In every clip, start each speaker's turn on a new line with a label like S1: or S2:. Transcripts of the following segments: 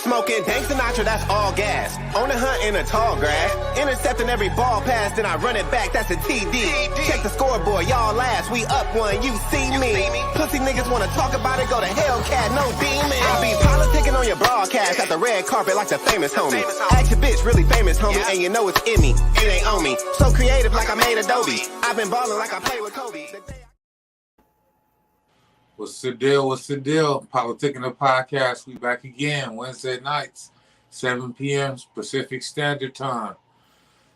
S1: Smoking Dank Sinatra, that's all gas. On the hunt in the tall grass. Intercepting every ball pass, then I run it back, that's a TD. Check the scoreboard, y'all last. We up one, you see me. Pussy niggas wanna talk about it, go to Hellcat, no demon. I be politicking on your broadcast at the red carpet like the famous homie. Ask your bitch, really famous homie, and you know it's in me. It ain't on me. So creative like I made Adobe. I've been balling like I play with Kobe.
S2: What's the deal? What's the deal? PolitiKan the podcast. We back again Wednesday nights, 7 p.m. Pacific Standard Time.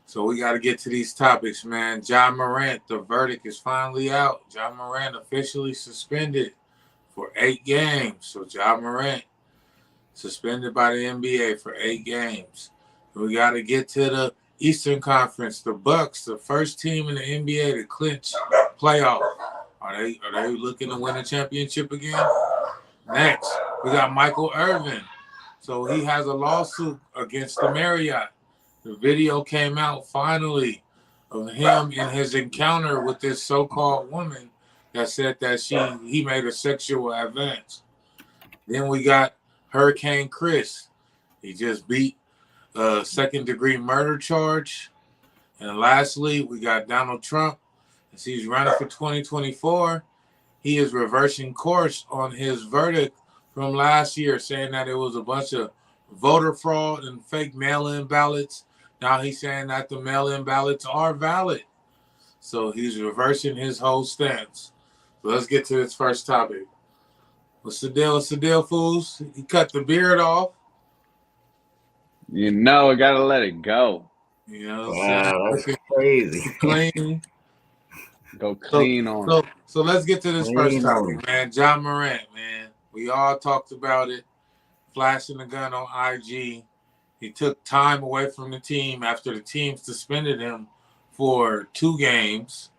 S2: So we got to get to these topics, man. Ja Morant, the verdict is finally out. Ja Morant officially suspended for 8 games. So Ja Morant suspended by the NBA for 8 games. We got to get to the Eastern Conference. The Bucks, the first team in the NBA to clinch playoff. Are they looking to win a championship again? Next, we got Michael Irvin. So he has a lawsuit against the Marriott. The video came out finally of him in his encounter with this so-called woman that said that he made a sexual advance. Then we got Hurricane Chris. He just beat a second-degree murder charge. And lastly, we got Donald Trump. As he's running for 2024, he is reversing course on his verdict from last year, saying that it was a bunch of voter fraud and fake mail-in ballots. Now he's saying that the mail-in ballots are valid. So he's reversing his whole stance. So let's get to this first topic. What's the deal? What's the deal, fools? He cut the beard off.
S3: You know, I gotta let it go.
S2: You know what
S4: Wow,
S2: I'm
S4: that's
S2: saying?
S4: crazy.
S2: Clean.
S3: Go clean on it.
S2: So let's get to this
S4: Clean
S2: first
S4: on
S2: topic, man. Ja Morant, man. We all talked about it. Flashing the gun on IG. He took time away from the team after the team suspended him for 2 games,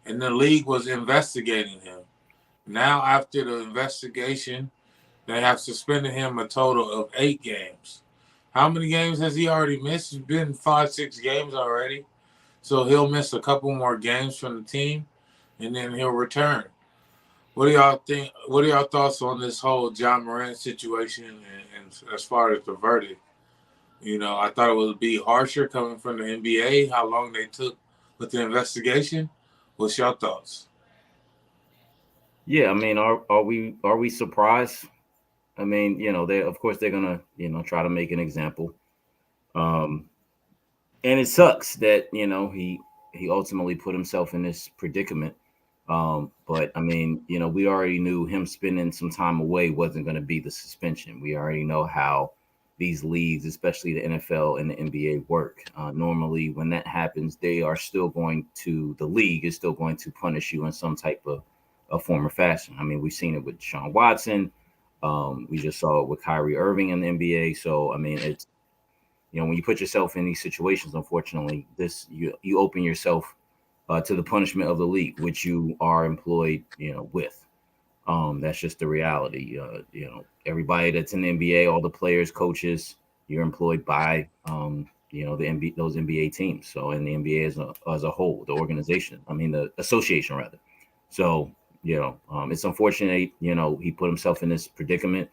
S2: and the league was investigating him. Now, after the investigation, they have suspended him a total of 8 games. How many games has he already missed? It's been 5-6 games already. So he'll miss a couple more games from the team, and then he'll return. What do y'all think? What are y'all thoughts on this whole Ja Morant situation and as far as the verdict? You know, I thought it would be harsher coming from the NBA, how long they took with the investigation. What's your thoughts?
S4: Yeah, I mean, are we surprised? I mean, you know, they're gonna, you know, try to make an example. And it sucks that, you know, he ultimately put himself in this predicament. But I mean, you know, we already knew him spending some time away wasn't going to be the suspension. We already know how these leagues, especially the NFL and the NBA, work. Normally, when that happens, the league is still going to punish you in some type of a form or fashion. I mean, we've seen it with Deshaun Watson. We just saw it with Kyrie Irving in the NBA. So, I mean, it's, you know, when you put yourself in these situations, unfortunately, you open yourself to the punishment of the league, which you are employed, you know, with. That's just the reality. You know, everybody that's in the NBA, all the players, coaches, you're employed by, you know, those NBA teams. So, in the NBA as a whole, the organization, the association rather. So, you know, it's unfortunate, you know, he put himself in this predicament.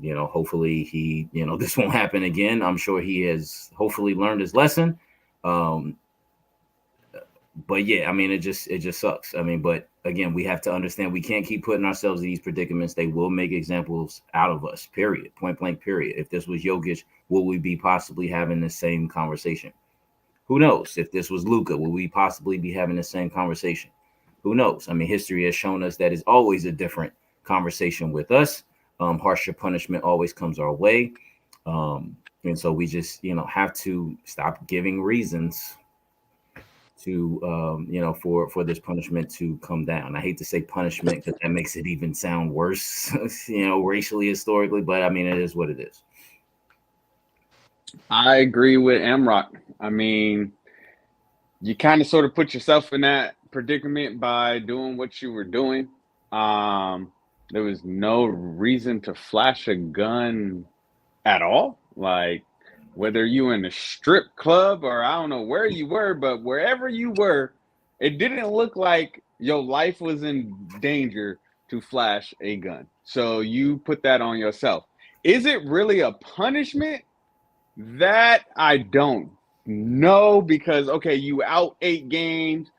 S4: You know, hopefully this won't happen again. I'm sure he has hopefully learned his lesson. But yeah, I mean, it just sucks. I mean, but again, we have to understand we can't keep putting ourselves in these predicaments. They will make examples out of us, period, point blank, period. If this was Jokic, will we be possibly having the same conversation? Who knows? If this was Luka, will we possibly be having the same conversation? Who knows? I mean, history has shown us that it's always a different conversation with us. Harsher punishment always comes our way. And so we just, you know, have to stop giving reasons to, you know, for this punishment to come down. I hate to say punishment because that makes it even sound worse, you know, racially, historically, but I mean, it is what it is.
S3: I agree with Amrock. I mean, you kind of sort of put yourself in that predicament by doing what you were doing. There was no reason to flash a gun at all. Like, whether you in a strip club or I don't know where you were, but wherever you were, it didn't look like your life was in danger to flash a gun. So you put that on yourself. Is it really a punishment? That I don't know because, okay, you out 8 games.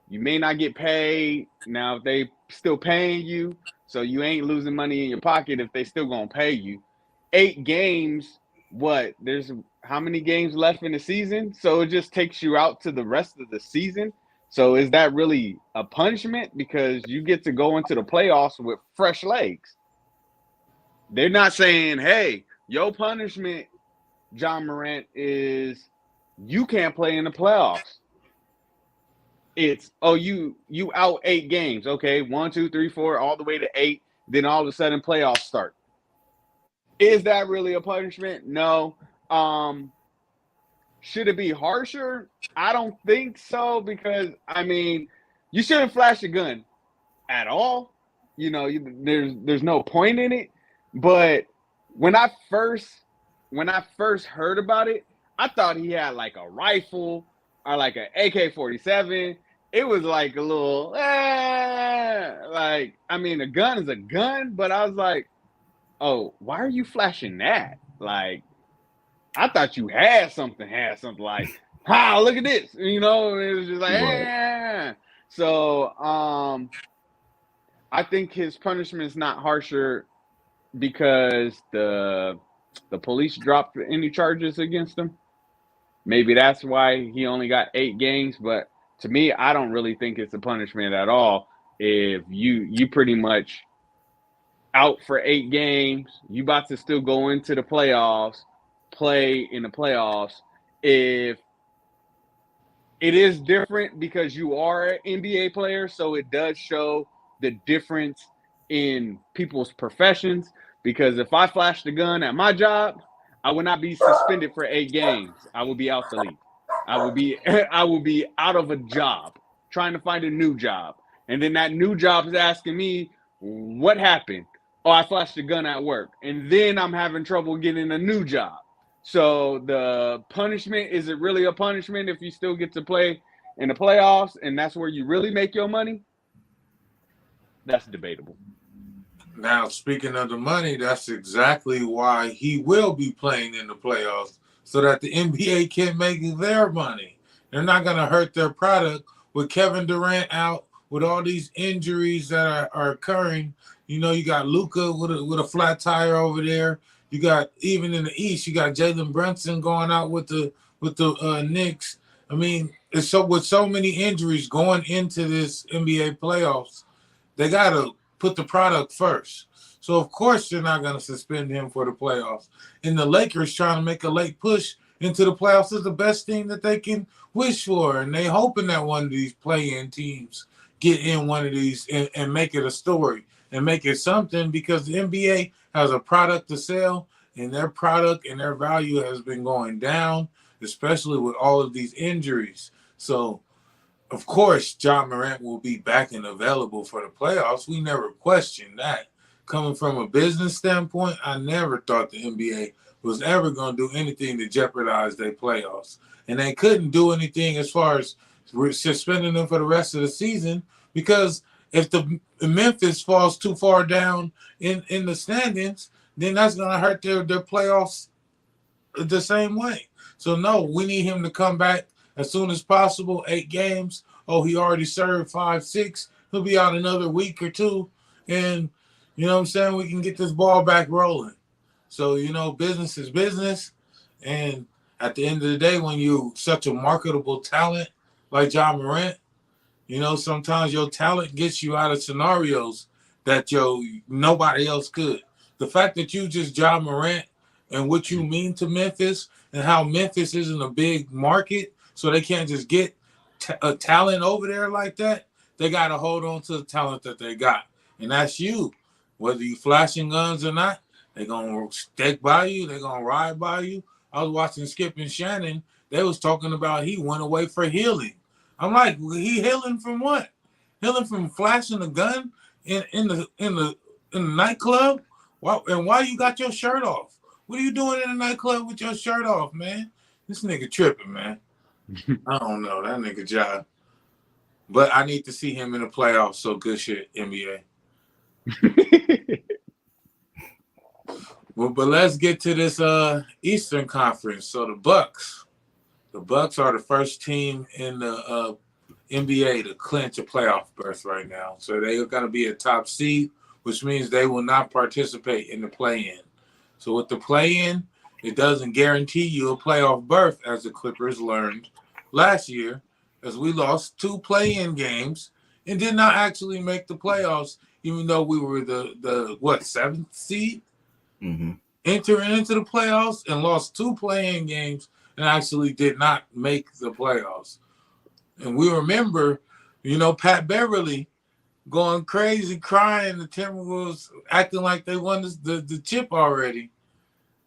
S3: You may not get paid. Now, if they still paying you, so you ain't losing money in your pocket if they still going to pay you. 8 games, what? There's how many games left in the season? So it just takes you out to the rest of the season. So is that really a punishment? Because you get to go into the playoffs with fresh legs. They're not saying, hey, your punishment, Ja Morant, is you can't play in the playoffs. It's, oh, you out 8 games. Okay, 1, 2, 3, 4, all the way to 8. Then all of a sudden playoffs start. Is that really a punishment? No. Should it be harsher? I don't think so because, I mean, you shouldn't flash a gun at all. You know, there's no point in it. But when I first heard about it, I thought he had like a rifle or like an AK-47. It was like a little, like, I mean, a gun is a gun, but I was like, oh, why are you flashing that? Like, I thought you had something like, look at this. You know, it was just like, right. So I think his punishment is not harsher because the police dropped any charges against him. Maybe that's why he only got 8 games, but to me, I don't really think it's a punishment at all. If you pretty much out for 8 games, you about to still go into the playoffs, play in the playoffs. If it is different because you are an NBA player, so it does show the difference in people's professions. Because if I flashed the gun at my job, I would not be suspended for 8 games. I would be out the league. I would be out of a job, trying to find a new job. And then that new job is asking me, what happened? Oh, I flashed a gun at work. And then I'm having trouble getting a new job. So the punishment, is it really a punishment if you still get to play in the playoffs and that's where you really make your money? That's debatable.
S2: Now, speaking of the money, that's exactly why he will be playing in the playoffs, so that the NBA can make their money. They're not going to hurt their product with Kevin Durant out, with all these injuries that are occurring. You know, you got Luka with a flat tire over there. You got, even in the East, you got Jalen Brunson going out with the Knicks. I mean, it's with so many injuries going into this NBA playoffs, they got to put the product first. So, of course, they're not going to suspend him for the playoffs. And the Lakers trying to make a late push into the playoffs is the best thing that they can wish for. And they hoping that one of these play-in teams get in one of these and make it a story and make it something, because the NBA has a product to sell, and their product and their value has been going down, especially with all of these injuries. So, of course, Ja Morant will be back and available for the playoffs. We never questioned that. Coming from a business standpoint, I never thought the NBA was ever going to do anything to jeopardize their playoffs. And they couldn't do anything as far as suspending them for the rest of the season, because if the Memphis falls too far down in the standings, then that's going to hurt their playoffs the same way. So, no, we need him to come back as soon as possible. 8 games. Oh, he already served 5, 6. He'll be out another week or 2. And, you know what I'm saying, we can get this ball back rolling. So, you know, business is business. And at the end of the day, when you're such a marketable talent like Ja Morant, you know, sometimes your talent gets you out of scenarios that nobody else could. The fact that you just Ja Morant and what you mean to Memphis, and how Memphis isn't a big market, so they can't just get a talent over there like that. They got to hold on to the talent that they got. And that's you. Whether you flashing guns or not, they're going to stick by you. They're going to ride by you. I was watching Skip and Shannon. They was talking about he went away for healing. I'm like, he healing from what? Healing from flashing a gun in the nightclub? Why you got your shirt off? What are you doing in the nightclub with your shirt off, man? This nigga tripping, man. I don't know. That nigga Ja. But I need to see him in the playoffs, so good shit, NBA. Well, but let's get to this Eastern Conference. So the Bucks are the first team in the NBA to clinch a playoff berth right now. So they're going to be a top seed, which means they will not participate in the play-in. So with the play-in, it doesn't guarantee you a playoff berth, as the Clippers learned last year, as we lost 2 play-in games and did not actually make the playoffs, even though we were the 7th seed?
S4: Mm-hmm.
S2: Entering into the playoffs and lost 2 play-in games and actually did not make the playoffs. And we remember, Pat Beverly going crazy, crying, the Timberwolves acting like they won the chip already.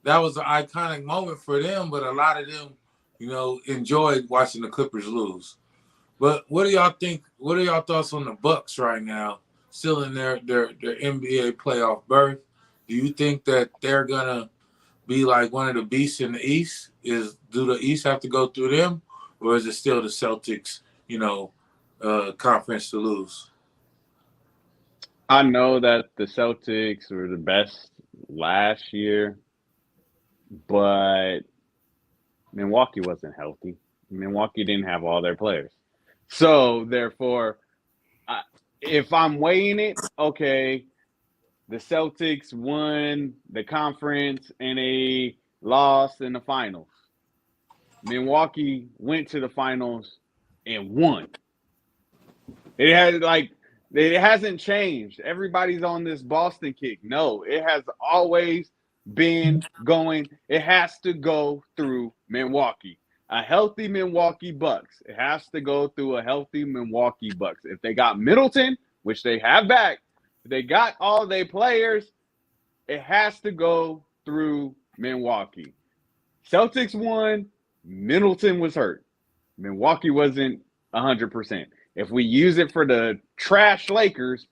S2: That was an iconic moment for them, but a lot of them, enjoyed watching the Clippers lose. But what do y'all think? What are y'all thoughts on the Bucks right now, still in their NBA playoff berth? Do you think that they're gonna be like one of the beasts in the East? Do the East have to go through them, or is it still the Celtics, conference to lose?
S3: I know that the Celtics were the best last year, but Milwaukee wasn't healthy. Milwaukee didn't have all their players. So, therefore, if I'm weighing it, okay, the Celtics won the conference and they lost in the finals. Milwaukee went to the finals and won. It hasn't changed. Everybody's on this Boston kick. No, it has always been going. It has to go through Milwaukee. A healthy Milwaukee Bucks. It has to go through a healthy Milwaukee Bucks. If they got Middleton, which they have back, if they got all their players, it has to go through Milwaukee. Celtics won. Middleton was hurt. Milwaukee wasn't 100%. If we use it for the trash Lakers,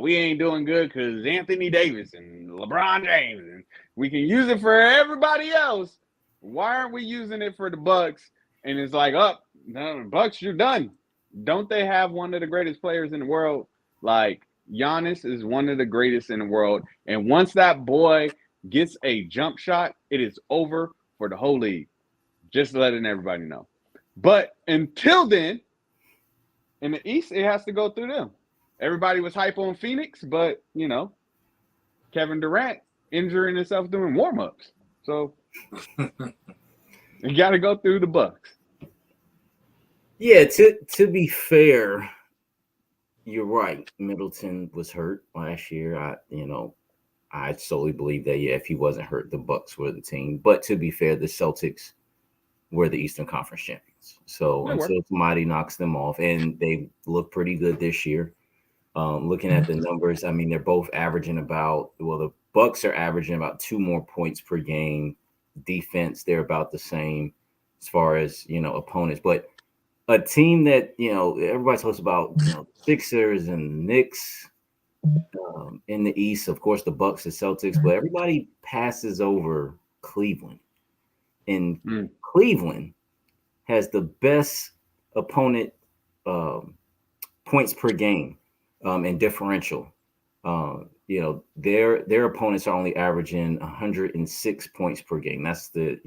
S3: we ain't doing good because Anthony Davis and LeBron James, and we can use it for everybody else. Why aren't we using it for the Bucks? And it's like, no, Bucks, you're done. Don't they have one of the greatest players in the world? Like, Giannis is one of the greatest in the world. And once that boy gets a jump shot, it is over for the whole league. Just letting everybody know. But until then, in the East, it has to go through them. Everybody was hype on Phoenix, but, Kevin Durant injuring himself doing warm-ups. So, you got to go through the Bucks.
S4: Yeah, to be fair, you're right. Middleton was hurt last year. I solely believe that, if he wasn't hurt, the Bucks were the team. But to be fair, the Celtics were the Eastern Conference champions. So until somebody knocks them off, and they look pretty good this year. Looking at the numbers, they're both averaging the Bucks are averaging about 2 more points per game. Defense, they're about the same as far as, opponents. But a team that, everybody talks about, Sixers and Knicks in the East, of course, the Bucks, the Celtics, but everybody passes over Cleveland. And Cleveland has the best opponent points per game and differential. Their opponents are only averaging 106 points per game. That's the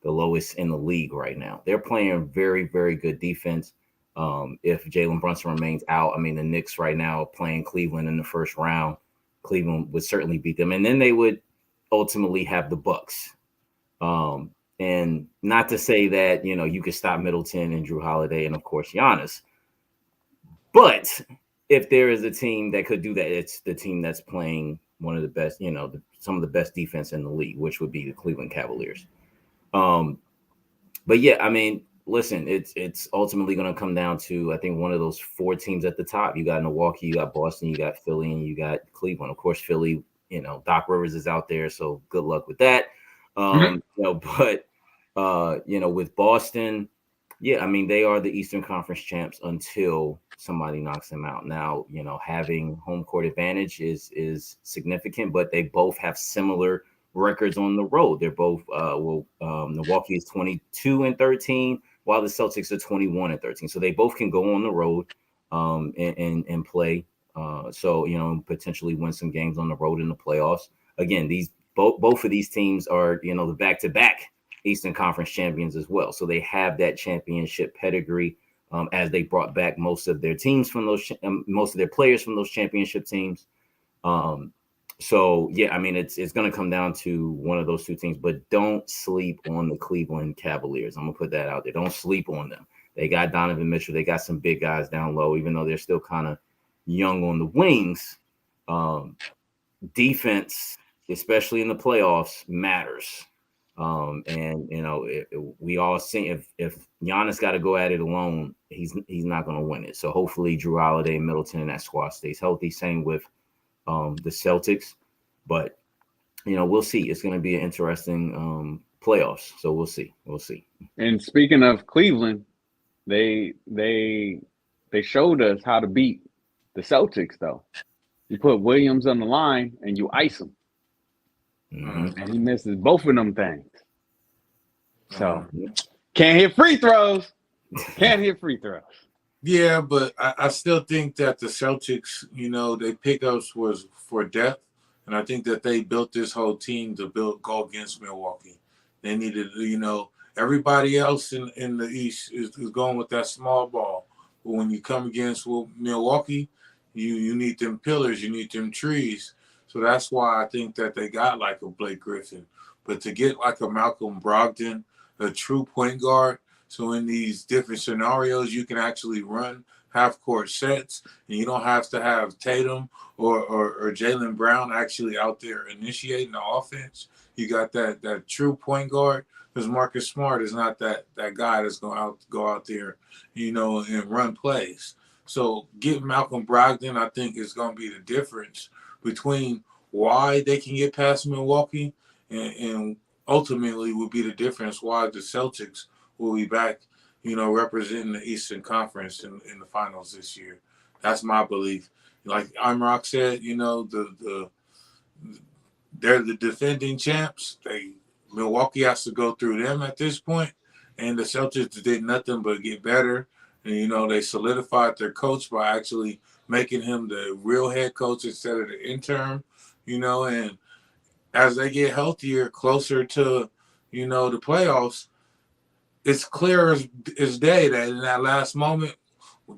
S4: lowest in the league right now. They're playing very, very good defense. If Jalen Brunson remains out, the Knicks right now are playing Cleveland in the first round. Cleveland would certainly beat them, and then they would ultimately have the Bucks. And not to say that, you could stop Middleton and Drew Holiday and, of course, Giannis. But if there is a team that could do that, it's the team that's playing one of the best, some of the best defense in the league, which would be the Cleveland Cavaliers. But yeah, listen, it's ultimately going to come down to, I think, one of those 4 teams at the top. You got Milwaukee, you got Boston, you got Philly, and you got Cleveland. Of course, Philly, Doc Rivers is out there, so good luck with that. With Boston, they are the Eastern Conference champs until somebody knocks them out. Now, having home court advantage is significant, but they both have similar records on the road. They're both Milwaukee is 22-13, while the Celtics are 21-13. So they both can go on the road and play. Potentially win some games on the road in the playoffs. again, these both of these teams are, you know, the back-to-back Eastern Conference champions as well. So they have that championship pedigree, as they brought back most of their teams from those, most of their players from those championship teams. So yeah, I mean, it's going to come down to one of those two teams, but don't sleep on the Cleveland Cavaliers. I'm gonna put that out there. Don't sleep on them. They got Donovan Mitchell. They got some big guys down low, even though they're still kind of young on the wings. Defense, especially in the playoffs, matters. And you know, we all see if Giannis got to go at it alone, he's not going to win it. So hopefully Drew Holiday, Middleton, and that squad stays healthy. Same with the Celtics, but you know, we'll see. It's going to be an interesting playoffs. So we'll see.
S3: And speaking of Cleveland, they showed us how to beat the Celtics, though. You put Williams on the line and you ice him.
S4: Mm-hmm.
S3: And he misses both of them things. So can't hit free throws.
S2: Yeah, but I still think that the Celtics, you know, their pickups was for depth. And I think that they built this whole team to go against Milwaukee. They needed, you know, everybody else in the East is going with that small ball. But when you come against Milwaukee, you need them pillars, you need them trees. So that's why I think that they got like a Blake Griffin. But to get like a Malcolm Brogdon, a true point guard, so in these different scenarios, you can actually run half-court sets, and you don't have to have Tatum or Jaylen Brown actually out there initiating the offense. You got that true point guard, because Marcus Smart is not that guy that's going to go out there, you know, and run plays. So getting Malcolm Brogdon, I think, is going to be the difference between why they can get past Milwaukee and ultimately will be the difference why the Celtics will be back, you know, representing the Eastern Conference in the finals this year. That's my belief. Like Imrock said, you know, they're the defending champs. Milwaukee has to go through them at this point, and the Celtics did nothing but get better. And, you know, they solidified their coach by actually making him the real head coach instead of the interim, you know, and as they get healthier, closer to, you know, the playoffs, it's clear as day that in that last moment,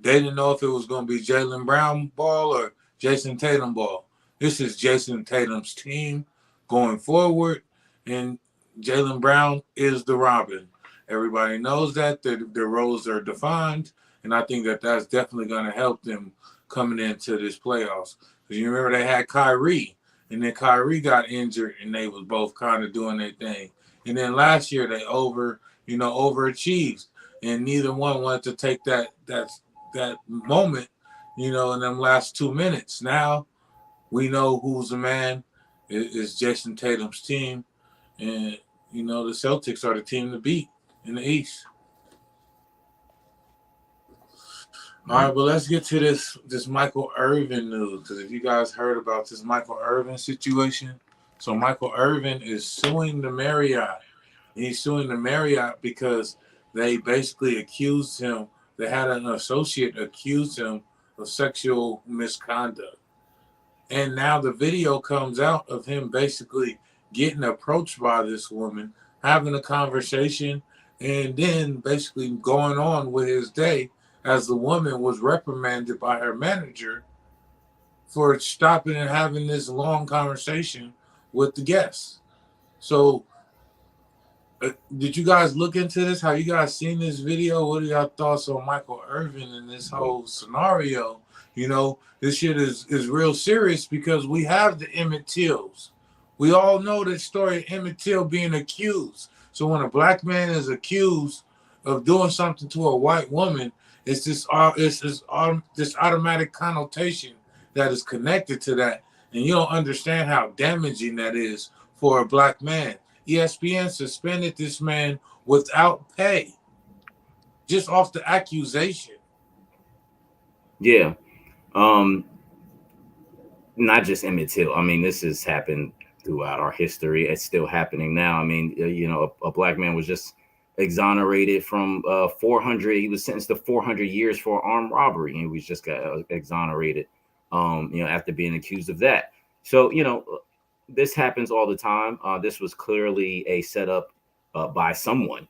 S2: they didn't know if it was going to be Jaylen Brown ball or Jason Tatum ball. This is Jason Tatum's team going forward, and Jaylen Brown is the Robin. Everybody knows that their roles are defined, and I think that that's definitely going to help them coming into this playoffs. Because you remember they had Kyrie, and then Kyrie got injured, and they was both kind of doing their thing. And then last year they overachieved, and neither one wanted to take that moment, you know, in them last 2 minutes. Now we know who's the man. It's Jason Tatum's team, and you know the Celtics are the team to beat in the East. All right, but let's get to this Michael Irvin news, because if you guys heard about this Michael Irvin situation, so Michael Irvin is suing the Marriott. He's suing the Marriott because they basically accused him. They had an associate accuse him of sexual misconduct. And now the video comes out of him basically getting approached by this woman, having a conversation, and then basically going on with his day as the woman was reprimanded by her manager for stopping and having this long conversation with the guests. So did you guys look into this? Have you guys seen this video? What are y'all thoughts on Michael Irvin and this whole scenario? You know, this shit is real serious because we have the Emmett Tills. We all know the story of Emmett Till being accused. So when a black man is accused of doing something to a white woman, it's this automatic connotation that is connected to that. And you don't understand how damaging that is for a black man. ESPN suspended this man without pay, just off the accusation.
S4: Yeah. Not just Emmett Till. I mean, this has happened throughout our history. It's still happening now. I mean, you know, a black man was just exonerated from 400. He was sentenced to 400 years for armed robbery, and he was just got exonerated, you know, after being accused of that. So, you know, this happens all the time. This was clearly a setup by someone.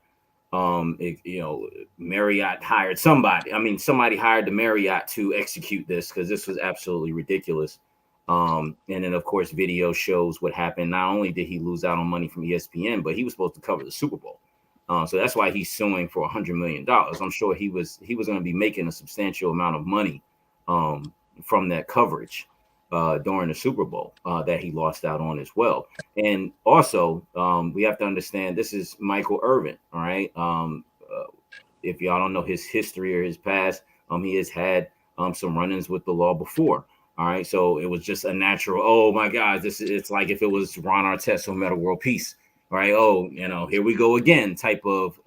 S4: Marriott hired somebody. I mean, somebody hired the Marriott to execute this because this was absolutely ridiculous. And then, of course, video shows what happened. Not only did he lose out on money from ESPN, but he was supposed to cover the Super Bowl. So that's why he's suing for $100 million. I'm sure he was going to be making a substantial amount of money from that coverage during the Super Bowl that he lost out on as well. And also, we have to understand this is Michael Irvin. All right. If y'all don't know his history or his past, he has had some run-ins with the law before. All right. So it was just a natural, oh my God, it's like if it was Ron Artest or Meta World Peace. Right. Oh, here we go again type of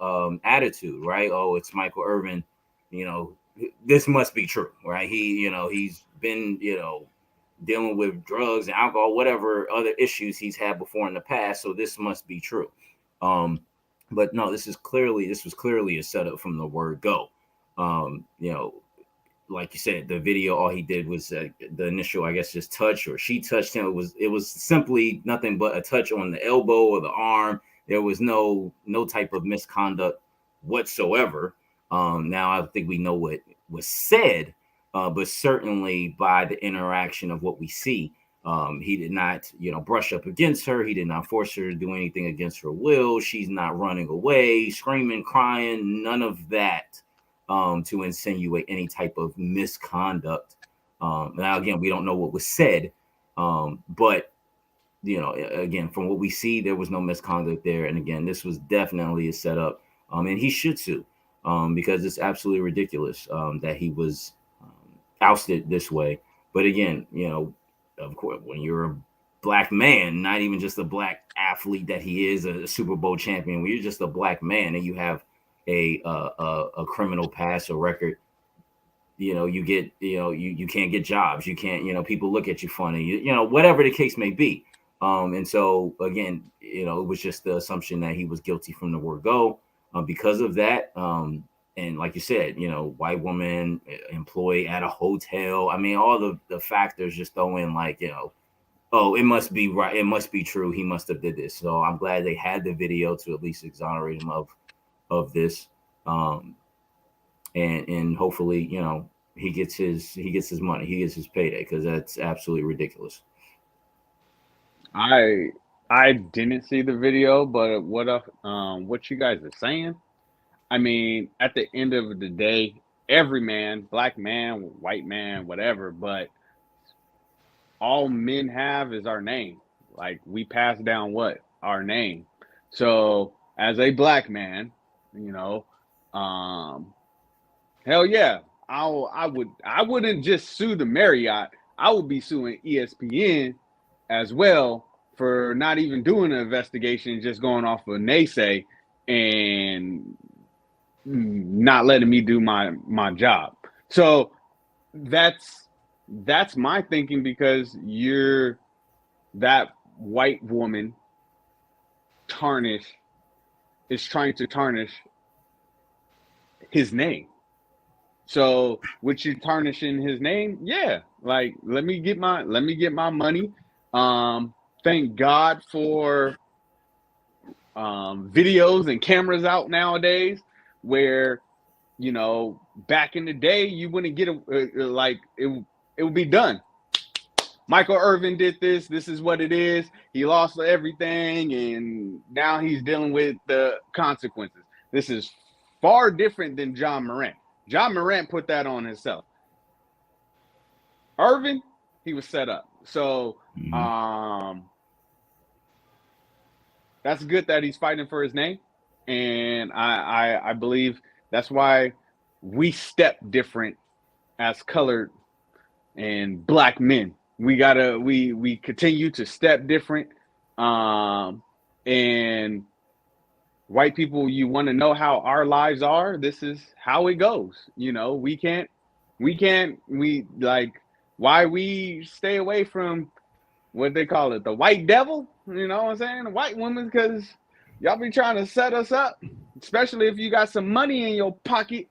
S4: attitude. Right. Oh, it's Michael Irvin. This must be true. Right. He's been, dealing with drugs and alcohol, whatever other issues he's had before in the past. So this must be true. But no, this was clearly a setup from the word go. Like you said, the video, all he did was the initial, I guess, just touch, or she touched him. It was simply nothing but a touch on the elbow or the arm. There was no type of misconduct whatsoever. Now I think we know what was said, but certainly by the interaction of what we see, he did not, brush up against her. He did not force her to do anything against her will. She's not running away, screaming, crying, none of that. To insinuate any type of misconduct. Now, again, we don't know what was said, but, again, from what we see, there was no misconduct there. And again, this was definitely a setup, and he should sue because it's absolutely ridiculous that he was ousted this way. But again, of course, when you're a black man, not even just a black athlete that he is, a Super Bowl champion, when you're just a black man and you have a criminal past or record, you get, you can't get jobs. You can't, people look at you funny, whatever the case may be. And so again, it was just the assumption that he was guilty from the word go because of that. And like you said, white woman, employee at a hotel. I mean, all the factors just throw in like, oh, it must be right. It must be true. He must have did this. So I'm glad they had the video to at least exonerate him of this, and hopefully, he gets his money, he gets his payday, because that's absolutely ridiculous.
S3: I didn't see the video, but what you guys are saying, I mean, at the end of the day, every man, black man, white man, whatever, but all men have is our name. Like, we pass down what? Our name. So as a black man, hell yeah, I wouldn't just sue the Marriott. I would be suing ESPN as well for not even doing an investigation, just going off of naysay and not letting me do my job. So that's my thinking, because you're that white woman is trying to tarnish his name. So with you tarnishing his name, yeah, like let me get my money. Thank God for videos and cameras out nowadays, where back in the day you wouldn't get it would be done. Michael Irvin did this. This is what it is. He lost everything, and now he's dealing with the consequences. This is far different than Ja Morant. Ja Morant put that on himself. Irvin, he was set up. So that's good that he's fighting for his name. And I believe that's why we step different as colored and black men. We continue to step different. And white people, you want to know how our lives are? This is how it goes. Why we stay away from what they call it, the white devil, you know what I'm saying? The white woman, because y'all be trying to set us up, especially if you got some money in your pocket.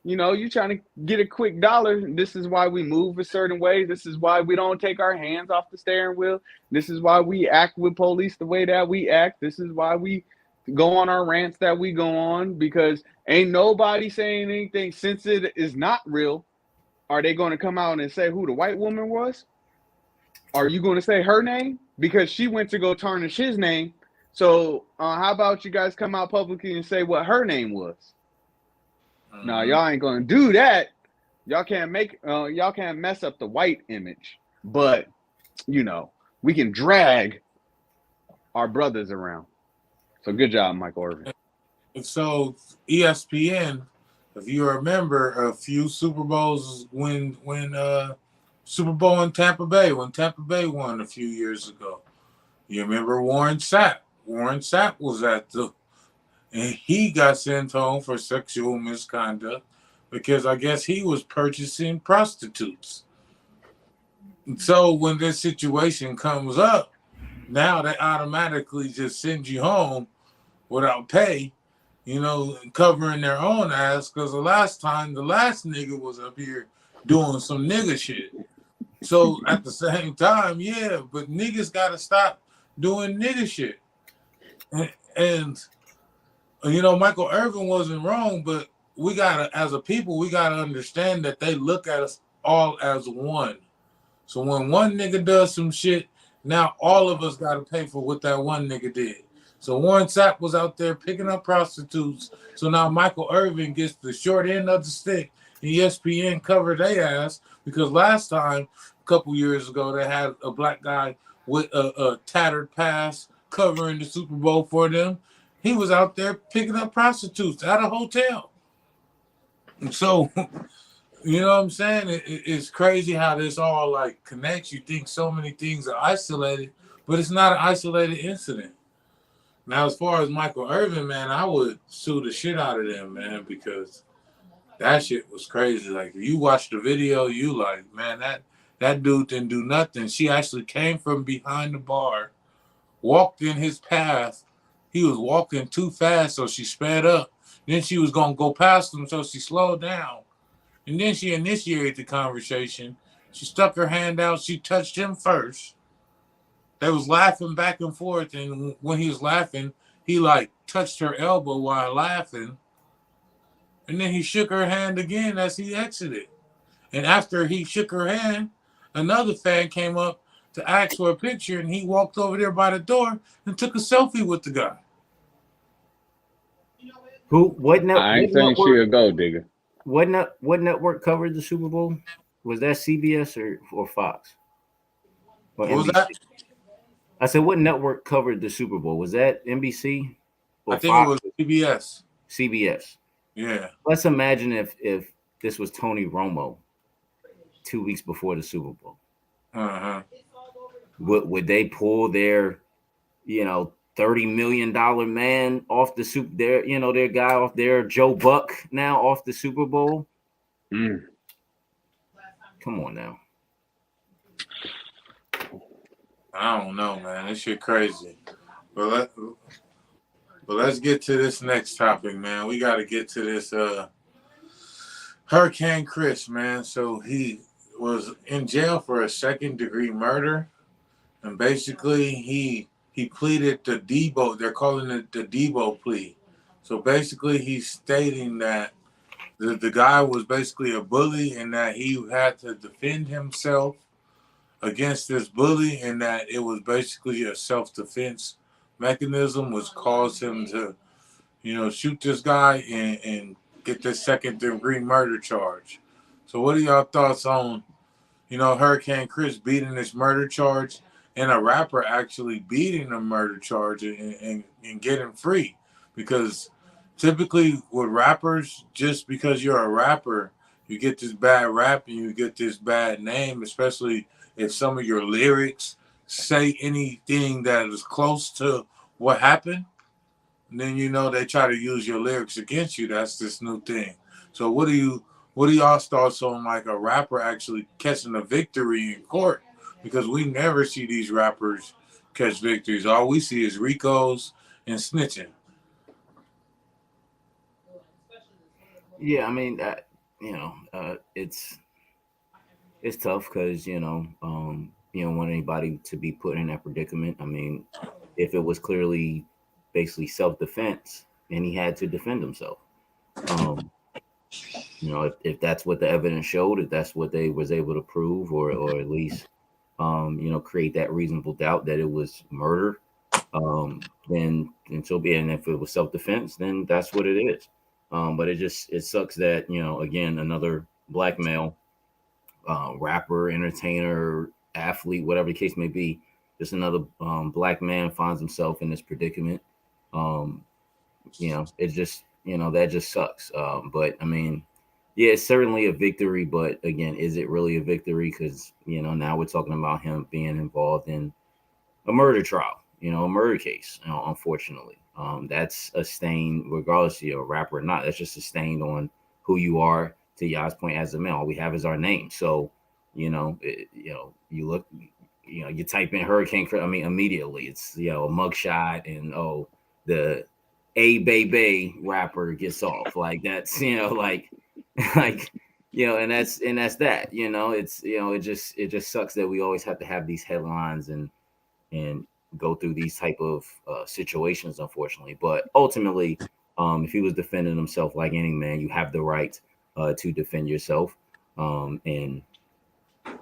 S3: you trying to get a quick dollar. This is why we move a certain way. This is why we don't take our hands off the steering wheel. This is why we act with police the way that we act. This is why we go on our rants that we go on, because ain't nobody saying anything. Since it is not real, are they going to come out and say who the white woman was? Are you going to say her name? Because she went to go tarnish his name. So how about you guys come out publicly and say what her name was?
S2: Mm-hmm.
S3: No, y'all ain't going to do that. Y'all can't mess up the white image. But, we can drag our brothers around. So good job, Michael Irvin.
S2: And so ESPN, if you remember a few Super Bowls when Super Bowl in Tampa Bay, when Tampa Bay won a few years ago. You remember Warren Sapp? Warren Sapp was and he got sent home for sexual misconduct because I guess he was purchasing prostitutes. And so when this situation comes up, now they automatically just send you home without pay, covering their own ass, because the last nigga was up here doing some nigga shit. So at the same time, yeah, but niggas got to stop doing nigga shit. And Michael Irvin wasn't wrong, but we got to, as a people, we got to understand that they look at us all as one. So when one nigga does some shit, now all of us got to pay for what that one nigga did. So Warren Sapp was out there picking up prostitutes. So now Michael Irvin gets the short end of the stick. And ESPN covered their ass because last time, a couple years ago, they had a black guy with a tattered past covering the Super Bowl for them. He was out there picking up prostitutes at a hotel. And so, you know what I'm saying? It's crazy how this all like connects. You think so many things are isolated, but it's not an isolated incident. Now, as far as Michael Irvin, man, I would sue the shit out of them, man, because that shit was crazy. Like, if you watch the video, you like, man, that dude didn't do nothing. She actually came from behind the bar, walked in his path. He was walking too fast, so she sped up. Then she was going to go past him, so she slowed down. And then she initiated the conversation. She stuck her hand out. She touched him first. They was laughing back and forth, and when he was laughing, he like touched her elbow while laughing. And then he shook her hand again as he exited. And after he shook her hand, another fan came up to ask for a picture, and he walked over there by the door and took a selfie with the guy.
S3: I ain't saying she a gold digger.
S4: What network covered the Super Bowl? Was that CBS or Fox? Or
S2: What
S4: NBC?
S2: was that?
S4: I said, what network covered the Super Bowl? Was that NBC? Or
S2: I think
S4: Fox?
S2: it was CBS.
S4: CBS.
S2: Yeah.
S4: Let's imagine if this was Tony Romo 2 weeks before the Super Bowl.
S2: Uh-huh.
S4: Would they pull their, $30 million man off the their guy off their Joe Buck now off the Super Bowl?
S3: Mm.
S4: Come on now.
S2: I don't know, man. This shit crazy. But let's get to this next topic, man. We got to get to this Hurricane Chris, man. So he was in jail for a second-degree murder, and basically he pleaded the Deebo. They're calling it the Deebo plea. So basically he's stating that the guy was basically a bully and that he had to defend himself against this bully, and that it was basically a self-defense mechanism which caused him to, shoot this guy and get this second-degree murder charge. So what are y'all thoughts on, Hurricane Chris beating this murder charge and a rapper actually beating a murder charge and getting free? Because typically with rappers, just because you're a rapper, you get this bad rap and you get this bad name, especially if some of your lyrics say anything that is close to what happened, then they try to use your lyrics against you. That's this new thing. So what are y'all's thoughts on like a rapper actually catching a victory in court? Because we never see these rappers catch victories. All we see is Ricos and snitching.
S4: Yeah, I mean, it's tough because you don't want anybody to be put in that predicament. I mean, if it was clearly basically self-defense and he had to defend himself, if that's what the evidence showed, if that's what they was able to prove, or at least create that reasonable doubt that it was murder, then so be it. And if it was self-defense, then that's what it is. But it sucks that again, another black male, rapper, entertainer, athlete, whatever the case may be, just another black man finds himself in this predicament. It just that just sucks. But I mean, yeah, it's certainly a victory, but again, is it really a victory? Because now we're talking about him being involved in a murder trial, a murder case. Unfortunately, that's a stain, regardless if you're a rapper or not. That's just a stain on who you are. To Ya's point, as a male, all we have is our name. So, you look, you type in Hurricane. I mean, immediately it's a mugshot, and the A Bay rapper gets off. Like that's like and that's that. It's it just sucks that we always have to have these headlines and go through these type of situations, unfortunately. But ultimately, if he was defending himself like any man, you have the right to defend yourself. And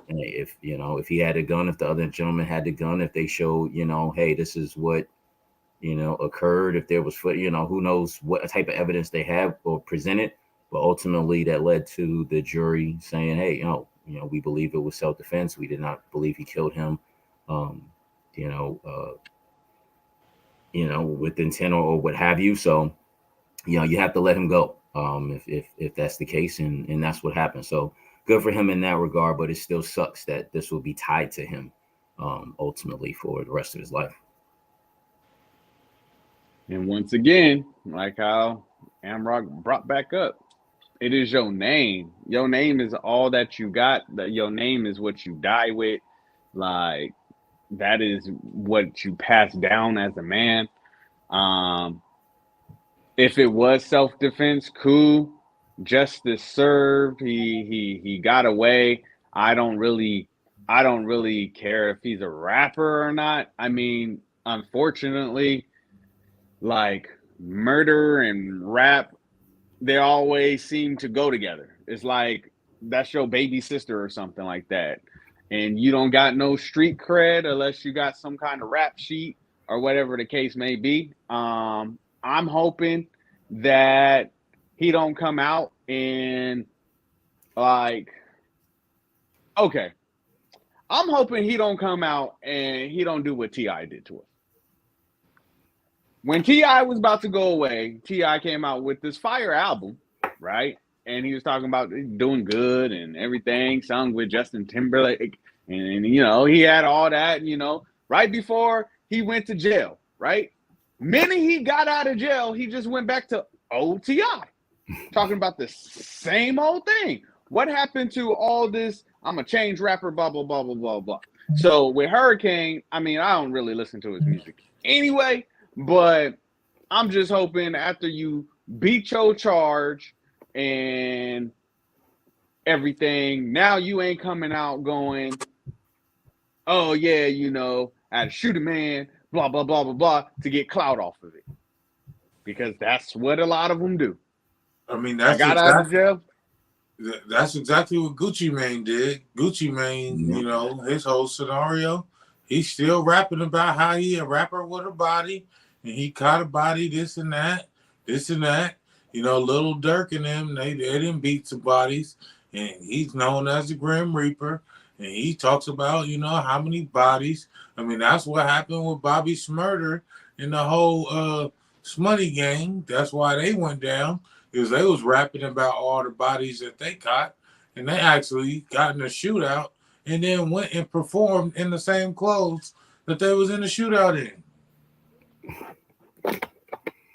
S4: if if he had a gun, if the other gentleman had the gun, if they showed hey, this is what occurred, if there was who knows what type of evidence they have or presented, but ultimately that led to the jury saying, hey, we believe it was self-defense, we did not believe he killed him with intent or what have you. So you have to let him go if that's the case, and that's what happened. So good for him in that regard, but it still sucks that this will be tied to him ultimately for the rest of his life.
S3: And once again, like how Amrock brought back up, it is your name. Your name is all that you got. That your name is what you die with. Like that is what you pass down as a man. If it was self-defense, cool. Justice served. He got away. I don't really care if he's a rapper or not. I mean, unfortunately, like murder and rap, they always seem to go together. It's like that's your baby sister or something like that. And you don't got no street cred unless you got some kind of rap sheet or whatever the case may be. I'm hoping that he don't come out and I'm hoping he don't come out and he don't do what T.I. did to us. When T.I. was about to go away, T.I. came out with this fire album, right? And he was talking about doing good and everything, sung with Justin Timberlake. And he had all that, right before he went to jail, right? Minute he got out of jail, he just went back to old T.I. talking about the same old thing. What happened to all this? I'm a change rapper, blah, blah, blah, blah, blah, blah. So with Hurricane, I mean, I don't really listen to his music anyway, but I'm just hoping after you beat your charge and everything, now you ain't coming out going, oh, yeah, I had to shoot a man, blah, blah, blah, blah, blah, to get clout off of it. Because that's what a lot of them do.
S2: I mean,
S3: out of jail.
S2: That's exactly what Gucci Mane did. Gucci Mane, his whole scenario, he's still rapping about how he a rapper with a body, and he caught a body, this and that. Little Durk and them, they didn't beat some bodies, and he's known as the Grim Reaper, and he talks about, how many bodies. I mean, that's what happened with Bobby Shmurda and the whole Smutty gang. That's why they went down, because they was rapping about all the bodies that they caught, and they actually got in a shootout and then went and performed in the same clothes that they was in the shootout in.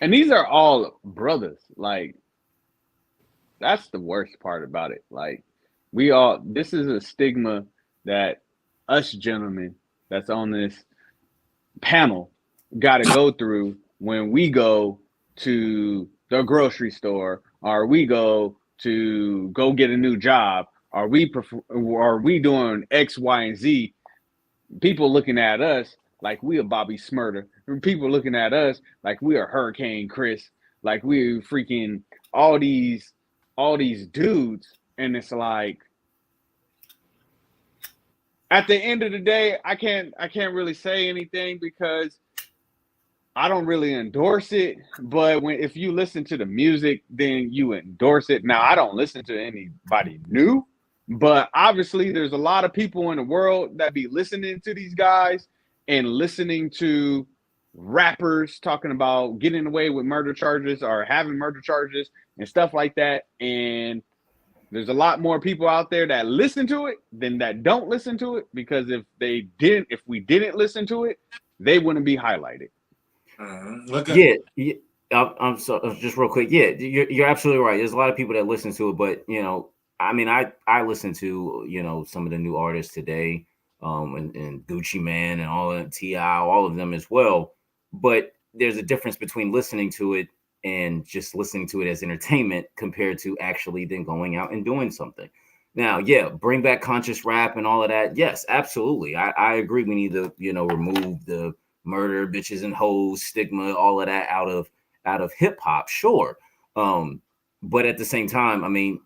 S3: And these are all brothers. Like, that's the worst part about it. Like, this is a stigma that us gentlemen that's on this panel got to go through when we go to the grocery store or we go to go get a new job, are we doing X, Y, and Z? People looking at us like we are Bobby Smurder. People looking at us like we are Hurricane Chris, like we're freaking all these dudes. And it's like, at the end of the day, I can't really say anything because I don't really endorse it. But if you listen to the music, then you endorse it. Now, I don't listen to anybody new, but obviously there's a lot of people in the world that be listening to these guys and listening to rappers talking about getting away with murder charges or having murder charges and stuff like that. And there's a lot more people out there that listen to it than that don't listen to it, because if we didn't listen to it, they wouldn't be highlighted.
S4: I'm so just real quick. Yeah, you're absolutely right. There's a lot of people that listen to it, but I mean, I listen to some of the new artists today, and Gucci Man and all of T.I., all of them as well. But there's a difference between listening to it and just listening to it as entertainment compared to actually then going out and doing something. Now, yeah, bring back conscious rap and all of that. Yes, absolutely. I agree. We need to, remove the murder, bitches and hoes, stigma, all of that out of hip hop. Sure. But at the same time, I mean,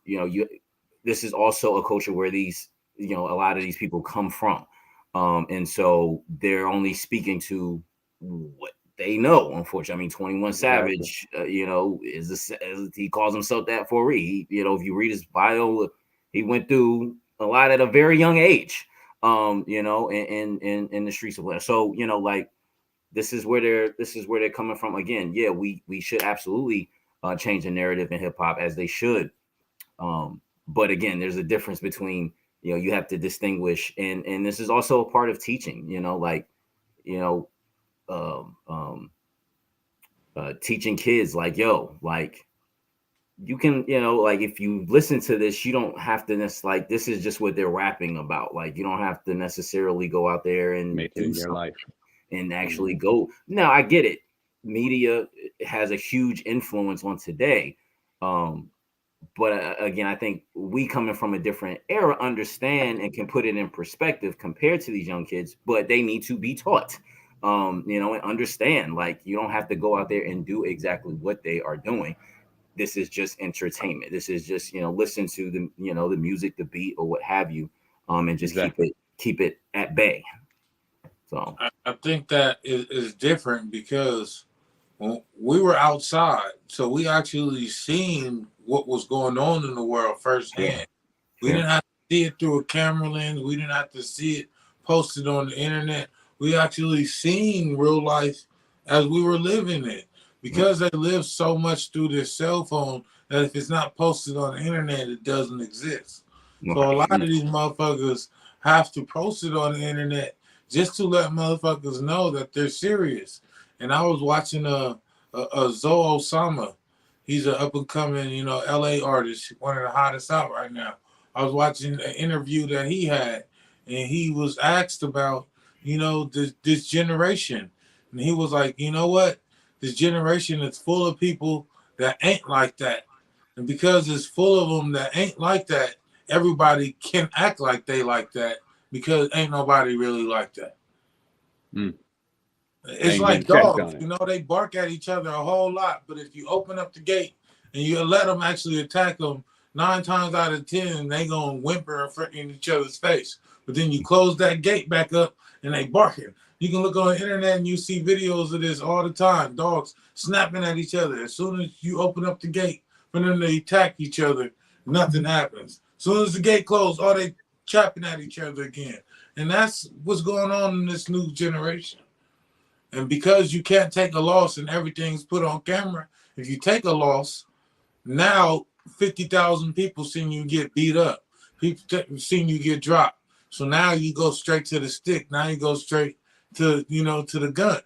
S4: this is also a culture where these, a lot of these people come from. And so they're only speaking to what they know, unfortunately. I mean, 21 Savage, he calls himself that for a reason. If you read his bio, he went through a lot at a very young age, in the streets of Atlanta. So, this is where they're coming from. Again, yeah, we should absolutely change the narrative in hip hop, as they should. But again, there's a difference between, you have to distinguish, and this is also a part of teaching, teaching kids you can, if you listen to this, you don't have to necessarily, this is just what they're rapping about. You don't have to necessarily go out there and
S3: make it in your life
S4: and actually go. Now, I get it. Media has a huge influence on today. But again, I think we coming from a different era understand and can put it in perspective compared to these young kids, but they need to be taught, and understand, you don't have to go out there and do exactly what they are doing. This is just entertainment. This is just, listen to the, the music, the beat, or what have you, and just keep it at bay. So
S2: I think that is different because when we were outside, so we actually seen what was going on in the world firsthand. We didn't have to see it through a camera lens. We didn't have to see it posted on the internet. We actually seen real life as we were living it, because they live so much through their cell phone that if it's not posted on the internet, it doesn't exist. So a lot of these motherfuckers have to post it on the internet just to let motherfuckers know that they're serious. And I was watching a Zoe Osama. He's an up-and-coming, LA artist, one of the hottest out right now. I was watching an interview that he had, and he was asked about, this generation. And he was like, you know what? This generation is full of people that ain't like that. And because it's full of them that ain't like that, everybody can act like they like that, because ain't nobody really like that. It's like dogs, they bark at each other a whole lot, but if you open up the gate and you let them actually attack them, 9 times out of 10, they gonna whimper in each other's face. But then you close that gate back up and they barking. You can look on the internet and you see videos of this all the time. Dogs snapping at each other. As soon as you open up the gate for them to attack each other, nothing happens. As soon as the gate closed, they chopping at each other again. And that's what's going on in this new generation. And because you can't take a loss and everything's put on camera, if you take a loss, now 50,000 people seen you get beat up. People seen you get dropped. So now you go straight to the stick. Now you go straight to, to the gun.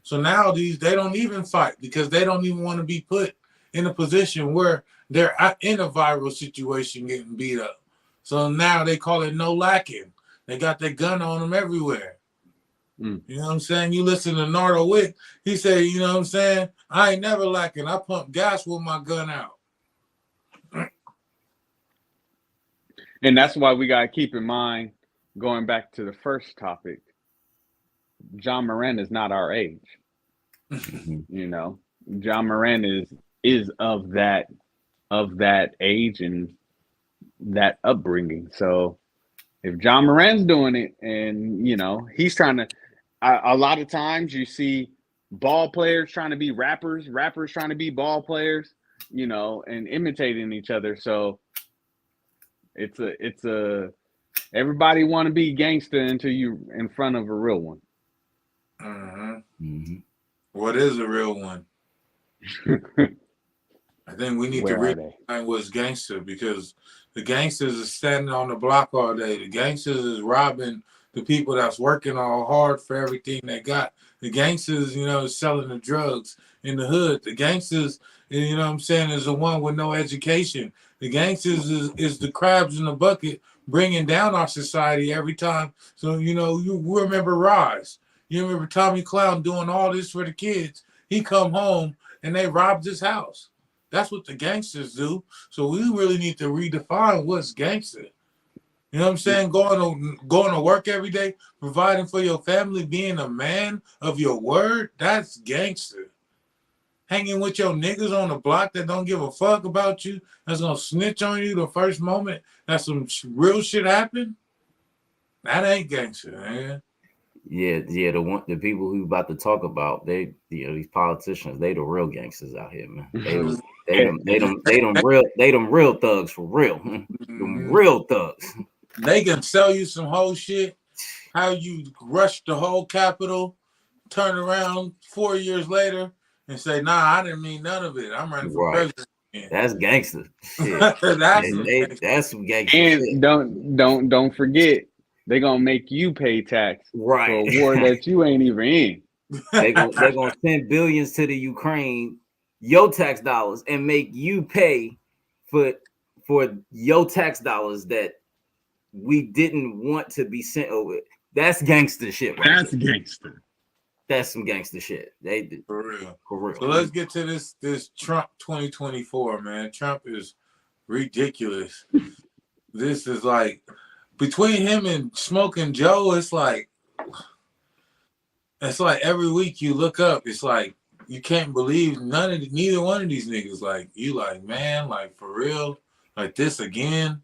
S2: So now they don't even fight, because they don't even want to be put in a position where they're in a viral situation getting beat up. So now they call it no lacking. They got their gun on them everywhere. You know what I'm saying? You listen to Nardo Wick, he said, you know what I'm saying? I ain't never lacking. I pump gas with my gun out.
S3: And that's why we got to keep in mind, going back to the first topic, Ja Morant is not our age.
S4: Mhm.
S3: You know, Ja Morant is of that age and that upbringing. So if Ja Morant's doing it, and he's trying to, a lot of times you see ball players trying to be rappers, rappers trying to be ball players, and imitating each other. So it's a everybody want to be gangster until you in front of a real one.
S2: Mhm.
S4: Mhm.
S2: What is a real one? I think we need to
S3: Where are they?
S2: redefine what's gangster, because the gangsters is standing on the block all day. The gangsters is robbing the people that's working all hard for everything they got. The gangsters, is selling the drugs in the hood. The gangsters, what I'm saying, is the one with no education. The gangsters is the crabs in the bucket bringing down our society every time. So, you remember Rise. You remember Tommy Clown doing all this for the kids. He come home and they robbed his house. That's what the gangsters do. So we really need to redefine what's gangster. You know what I'm saying? Going to work every day, providing for your family, being a man of your word, that's gangster. Hanging with your niggas on the block that don't give a fuck about you, that's gonna snitch on you the first moment that some real shit happen, that ain't gangster, man.
S4: Yeah, the people who about to talk about, these politicians, they the real gangsters out here, man. They them real thugs for real. Them real thugs.
S2: They can sell you some whole shit. How you rush the whole Capitol, turn around 4 years later and say, "Nah, I didn't mean none of it. I'm running for
S4: Right.
S2: president."
S4: That's gangster shit.
S2: That's some gangster.
S4: That's some gangster
S3: And
S4: shit.
S3: don't forget, they're gonna make you pay tax for a
S4: Right.
S3: war that you ain't even in.
S4: They're gonna send billions to the Ukraine, your tax dollars, and make you pay for your tax dollars that we didn't want to be sent over. That's gangster shit, right?
S3: That's gangster.
S4: That's some gangster shit. They do.
S2: For real.
S4: For real.
S2: So let's get to this Trump 2024, man. Trump is ridiculous. This is like, between him and Smoking Joe, it's like every week you look up, it's like you can't believe neither one of these niggas. Like, you like, man, like, for real, like this again.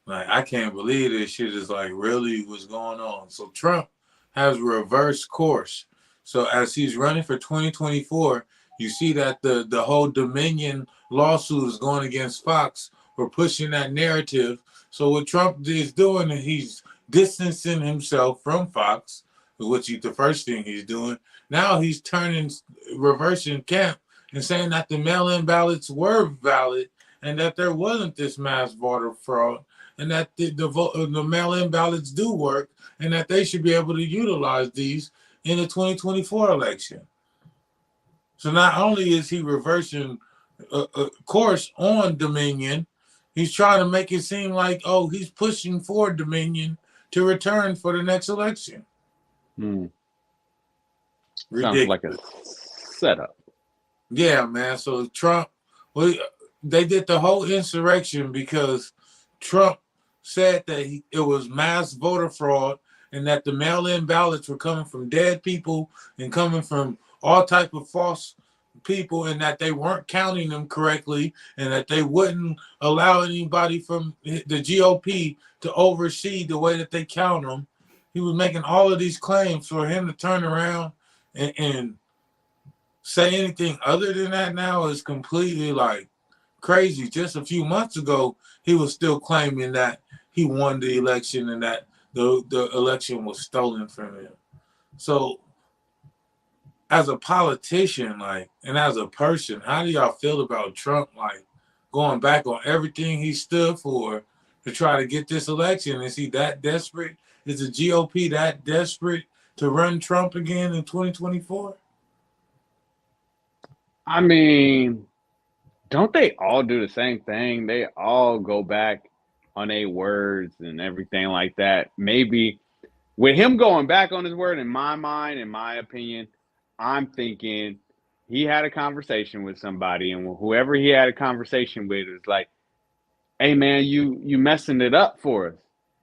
S2: Like, I can't believe this shit is like really what's going on. So Trump has reversed course. So as he's running for 2024, you see that the whole Dominion lawsuit is going against Fox for pushing that narrative. So what Trump is doing, he's distancing himself from Fox, which is the first thing he's doing. Now he's reversing camp and saying that the mail-in ballots were valid and that there wasn't this mass voter fraud, and that the mail-in ballots do work, and that they should be able to utilize these in the 2024 election. So not only is he reversing a course on Dominion, he's trying to make it seem like, oh, he's pushing for Dominion to return for the next election.
S3: Sounds like a setup.
S2: Yeah, man. So Trump, they did the whole insurrection because Trump said that it was mass voter fraud and that the mail-in ballots were coming from dead people and coming from all type of false people, and that they weren't counting them correctly, and that they wouldn't allow anybody from the GOP to oversee the way that they count them. He was making all of these claims. For him to turn around and say anything other than that now is completely like crazy. Just a few months ago, he was still claiming that he won the election and that the election was stolen from him. So as a politician, like, and as a person, how do y'all feel about Trump, like, going back on everything he stood for to try to get this election? Is he that desperate? Is the GOP that desperate to run Trump again in 2024?
S3: I mean, don't they all do the same thing? They all go back on their words and everything like that. Maybe with him going back on his word, in my mind, in my opinion, I'm thinking he had a conversation with somebody, and whoever he had a conversation with is like, hey man, you messing it up for us.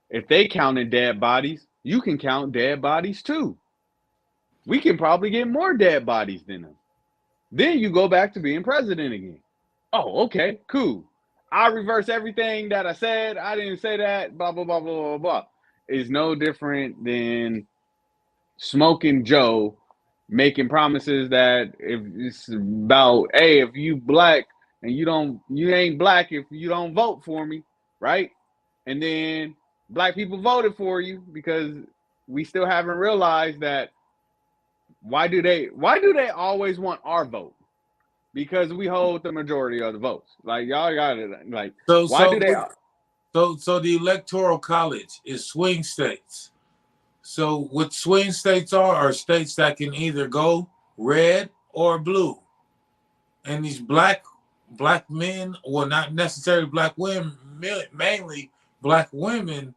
S3: If they counted dead bodies, you can count dead bodies too. We can probably get more dead bodies than them. Then you go back to being president again. Oh, okay, cool. I reverse everything that I said. I didn't say that. Blah blah blah blah blah blah. Is no different than smoking Joe making promises that if it's about, hey, if you black and you ain't black if you don't vote for me, right? And then black people voted for you because we still haven't realized that. Why do they always want our vote? Because we hold the majority of the votes. Like y'all got it. Like
S2: So
S3: why
S2: so
S3: do they?
S2: so the electoral college is swing states. So what swing states are states that can either go red or blue. And these black men, well, not necessarily black women, mainly black women,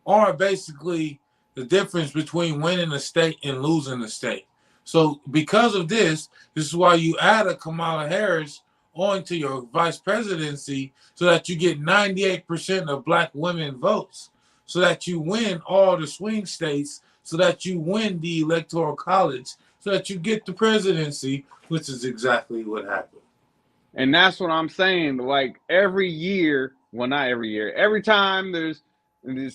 S2: are basically the difference between winning a state and losing a state. So because of this is why you add a Kamala Harris onto your vice presidency so that you get 98% of black women votes, so that you win all the swing states, so that you win the electoral college, so that you get the presidency, which is exactly what happened.
S3: And that's what I'm saying. Like every year, well, not every year, every time there's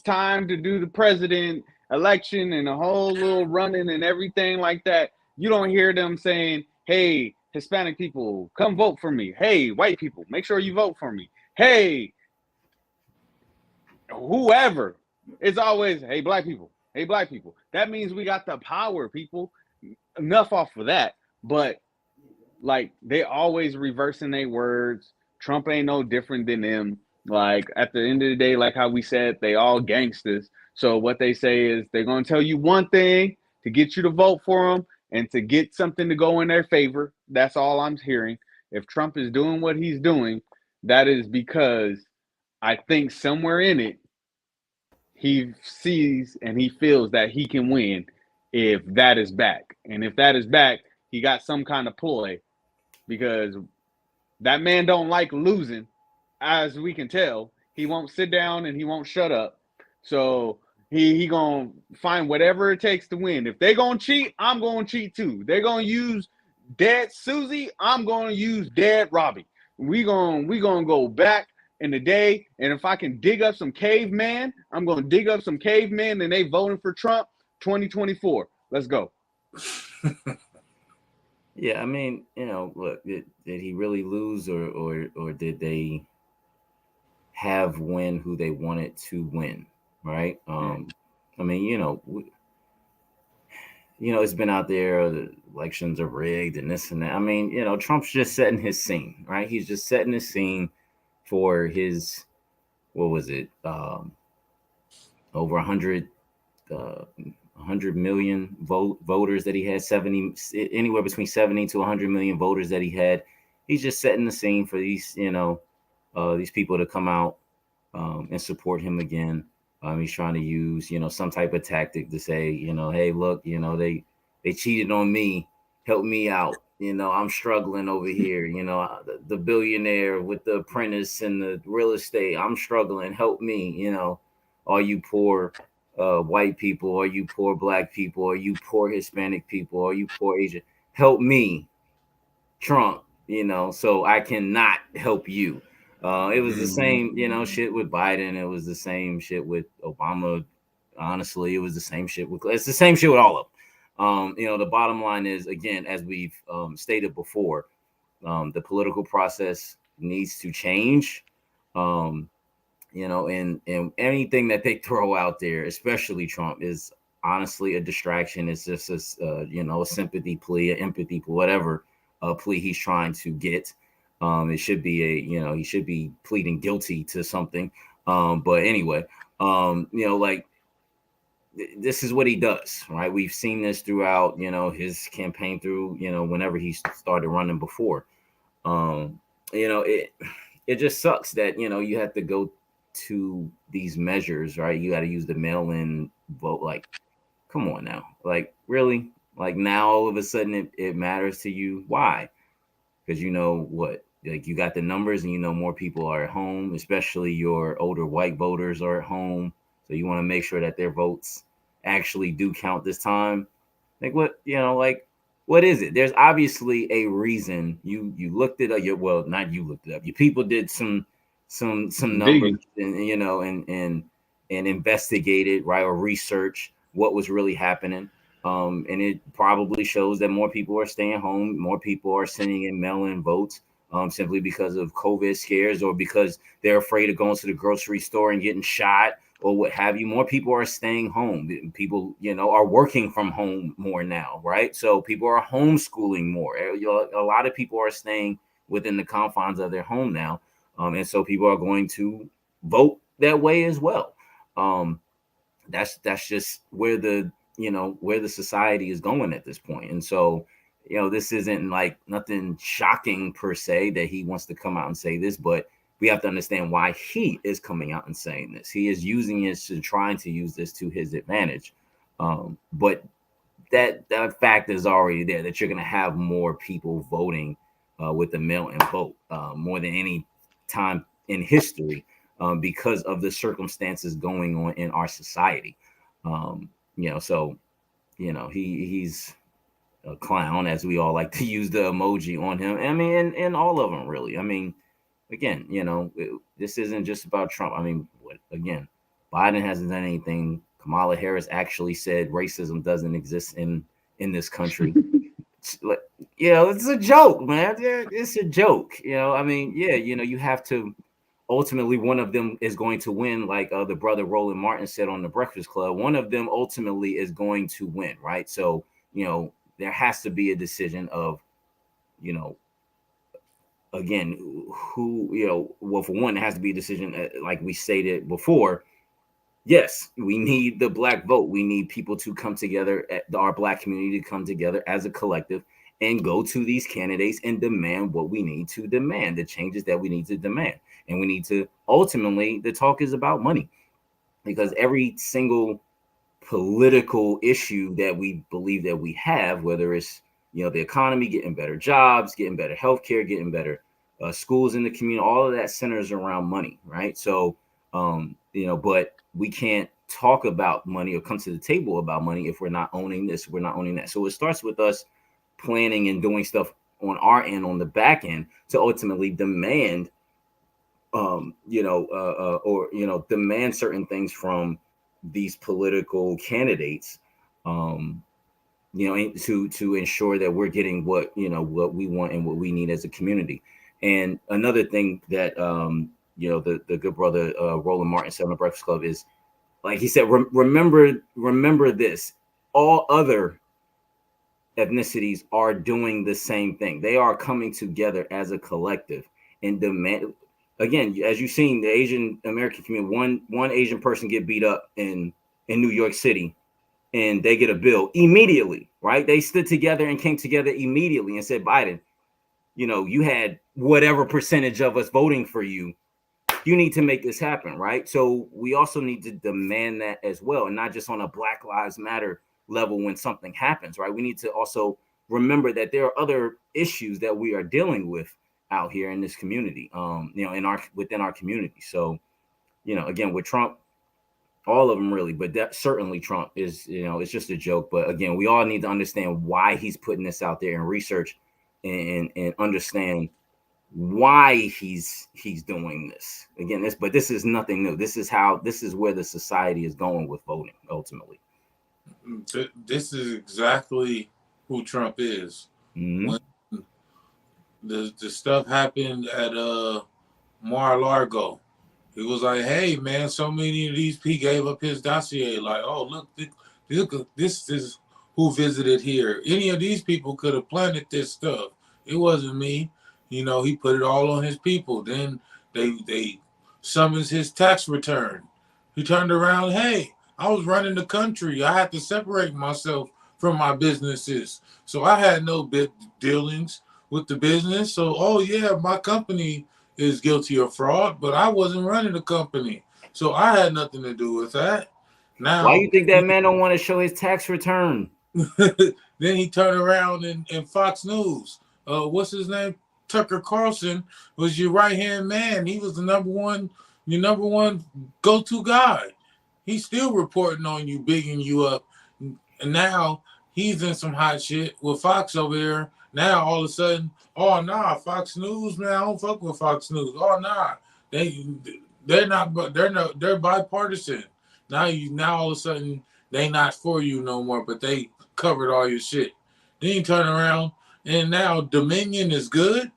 S3: time to do the president election and the whole little running and everything like that, you don't hear them saying, hey, Hispanic people, come vote for me. Hey, white people, make sure you vote for me. Hey, whoever. It's always, hey, black people. Hey, black people. That means we got the power, people. Enough off of that. But like they always reversing their words. Trump ain't no different than them. Like at the end of the day, like how we said, they all gangsters. So what they say is they're gonna tell you one thing to get you to vote for them and to get something to go in their favor. That's all I'm hearing. If Trump is doing what he's doing, that is because I think somewhere in it he sees and he feels that he can win if that is back. And if that is back, he got some kind of ploy because that man don't like losing, as we can tell. He won't sit down and he won't shut up. So he gonna find whatever it takes to win. If they gonna cheat, I'm gonna cheat too. They're gonna use dead Susie, I'm gonna use dead Robbie. We gonna go back in the day, and if I can dig up some caveman, I'm gonna dig up some cavemen, and they voting for Trump 2024. Let's go.
S4: Yeah, I mean, look, did he really lose, or did they have win who they wanted to win, right? I mean, it's been out there, the elections are rigged and this and that. I mean, Trump's just setting his scene, right? He's just setting his scene for his, what was it, over 100 million voters that he had, 70, anywhere between 70 to 100 million voters that he had. He's just setting the scene for these, these people to come out and support him again. He's trying to use, some type of tactic to say, hey, look, they cheated on me. Help me out. I'm struggling over here. The billionaire with the apprentice and the real estate. I'm struggling. Help me. All you poor white people, or you poor black people, or you poor Hispanic people, or you poor Asian. Help me, Trump. So I cannot help you. It was the same, shit with Biden. It was the same shit with Obama. Honestly, it was the same shit it's the same shit with all of them. The bottom line is, again, as we've stated before, the political process needs to change. And anything that they throw out there, especially Trump, is honestly a distraction. It's just a sympathy plea, an empathy plea, whatever plea he's trying to get. It should be he should be pleading guilty to something. But anyway, this is what he does, right? We've seen this throughout, his campaign through, whenever he started running before. It just sucks that, you have to go to these measures, right? You got to use the mail-in vote. Like, come on now. Like, really? Like, now all of a sudden it matters to you. Why? Because what? like you got the numbers, and you know more people are at home, especially your older white voters are at home. So you want to make sure that their votes actually do count this time. Like what, like what is it? There's obviously a reason. You looked it up. Well, not you looked it up. Your people did some numbers,
S3: Digging.
S4: and investigated, right, or research what was really happening. And it probably shows that more people are staying home, more people are sending in mail-in votes, simply because of COVID scares or because they're afraid of going to the grocery store and getting shot or what have you. More people are staying home. People, are working from home more now, right? So people are homeschooling more. A lot of people are staying within the confines of their home now. And so people are going to vote that way as well. That's just where the society is going at this point. And so, this isn't like nothing shocking per se that he wants to come out and say this, but we have to understand why he is coming out and saying this. He is using it trying to use this to his advantage. But that fact is already there, that you're going to have more people voting with the mail-in vote more than any time in history, because of the circumstances going on in our society. So he's a clown, as we all like to use the emoji on him. I mean, and all of them really. I mean, again, this isn't just about Trump. I mean, again, Biden hasn't done anything. Kamala Harris actually said racism doesn't exist in this country. It's a joke, man. It's a joke. I mean, you have to. Ultimately, one of them is going to win, like the brother Roland Martin said on the Breakfast Club. One of them ultimately is going to win, right? So, there has to be a decision of, again, who, well, for one, it has to be a decision, like we stated before. Yes, we need the black vote. We need people to come together, our black community to come together as a collective and go to these candidates and demand what we need to demand, the changes that we need to demand. And we need to, ultimately, the talk is about money, because every single political issue that we believe that we have, whether it's, the economy, getting better jobs, getting better healthcare, getting better schools in the community, all of that centers around money, right? So, but we can't talk about money or come to the table about money if we're not owning this, we're not owning that. So it starts with us planning and doing stuff on our end, on the back end, to ultimately demand, demand certain things from these political candidates, to ensure that we're getting what we want and what we need as a community. And another thing that, the good brother Roland Martin said on the Breakfast Club is, like he said, remember this: all other ethnicities are doing the same thing. They are coming together as a collective and demand. Again, as you've seen, the Asian American community, one Asian person get beat up in New York City, and they get a bill immediately, right? They stood together and came together immediately and said, Biden, you had whatever percentage of us voting for you. You need to make this happen, right? So we also need to demand that as well, and not just on a Black Lives Matter level when something happens, right? We need to also remember that there are other issues that we are dealing with out here in this community, within our community. So, again, with Trump, all of them really, but that certainly Trump is, it's just a joke. But again, we all need to understand why he's putting this out there and research and understand why he's doing this. Again, this is nothing new. This is where the society is going with voting ultimately.
S2: This is exactly who Trump is.
S4: Mm-hmm.
S2: When the stuff happened at Mar-a-Lago, he was like, hey man, so many of these people gave up his dossier, like, oh look, this is who visited here. Any of these people could have planted this stuff. It wasn't me. He put it all on his people. Then they summons his tax return. He turned around, hey, I was running the country. I had to separate myself from my businesses. So I had no dealings with the business. So, oh yeah, my company is guilty of fraud, but I wasn't running the company. So I had nothing to do with that. Now,
S4: why you think that man don't want to show his tax return?
S2: Then he turned around in Fox News. What's his name? Tucker Carlson was your right-hand man. He was your number one go-to guy. He's still reporting on you, bigging you up. And now he's in some hot shit with Fox over there. Now all of a sudden, oh nah, Fox News, man, I don't fuck with Fox News. Oh nah, they're bipartisan. Now all of a sudden they not for you no more, but they covered all your shit. Then you turn around and now Dominion is good.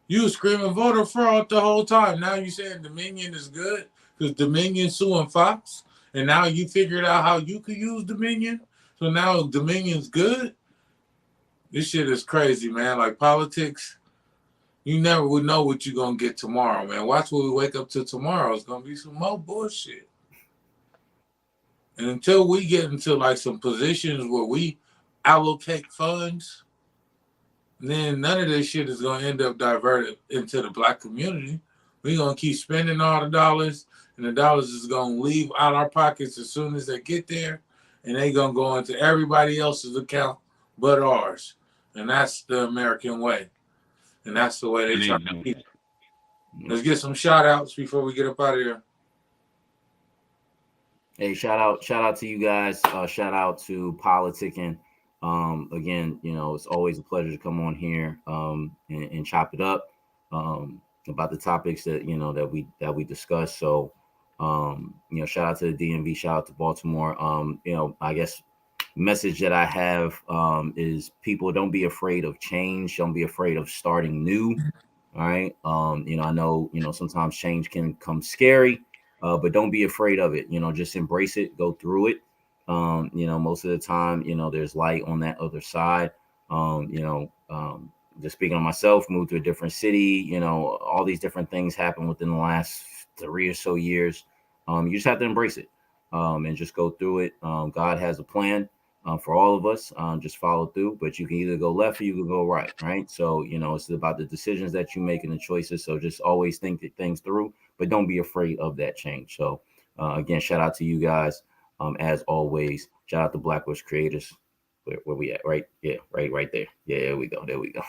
S2: You was screaming voter fraud the whole time. Now you saying Dominion is good because Dominion suing Fox, and now you figured out how you could use Dominion. So now Dominion's good. This shit is crazy, man. Like politics, you never would know what you're gonna get tomorrow, man. Watch what we wake up to tomorrow. It's gonna be some more bullshit. And until we get into like some positions where we allocate funds, then none of this shit is gonna end up diverted into the black community. We're gonna keep spending all the dollars, and the dollars is gonna leave out our pockets as soon as they get there, and they gonna go into everybody else's account but ours. And that's the American way. And that's the way they try to keep it. Let's get some shout outs before we get up out of here.
S4: Hey, shout out to you guys. Shout out to PolitiKan. Again, it's always a pleasure to come on here and chop it up about the topics that that we discuss. So shout out to the DMV, shout out to Baltimore. I guess message that I have is people don't be afraid of change. Don't be afraid of starting new. All right. I know, sometimes change can come scary, but don't be afraid of it. Just embrace it, go through it. Most of the time, there's light on that other side. Just speaking on myself, moved to a different city, all these different things happen within the last 3 or so years. You just have to embrace it and just go through it. God has a plan for all of us. Just follow through, but you can either go left or you can go right. Right. So, it's about the decisions that you make and the choices. So just always think things through, but don't be afraid of that change. So again, shout out to you guys. As always, shout out to Blackbush Creators. Where we at? Right? Yeah, right there. Yeah, there we go.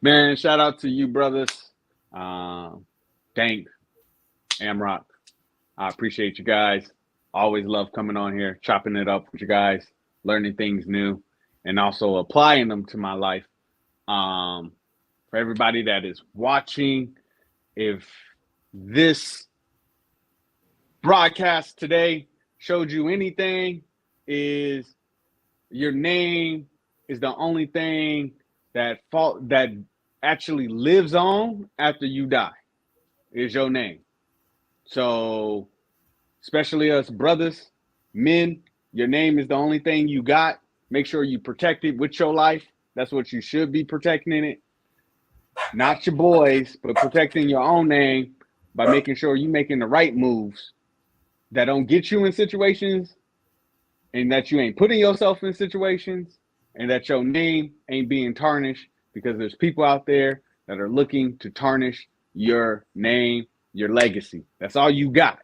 S3: Man, shout out to you, brothers. Dank, Amrock. I appreciate you guys. Always love coming on here, chopping it up with you guys, learning things new, and also applying them to my life. For everybody that is watching, if this broadcast today showed you anything, is your name is the only thing that actually lives on after you die. Is your name. So especially us brothers, men, your name is the only thing you got. Make sure you protect it with your life. That's what you should be protecting it. Not your boys, but protecting your own name by making sure you're making the right moves that don't get you in situations, and that you ain't putting yourself in situations, and that your name ain't being tarnished, because there's people out there that are looking to tarnish your name, your legacy. That's all you got.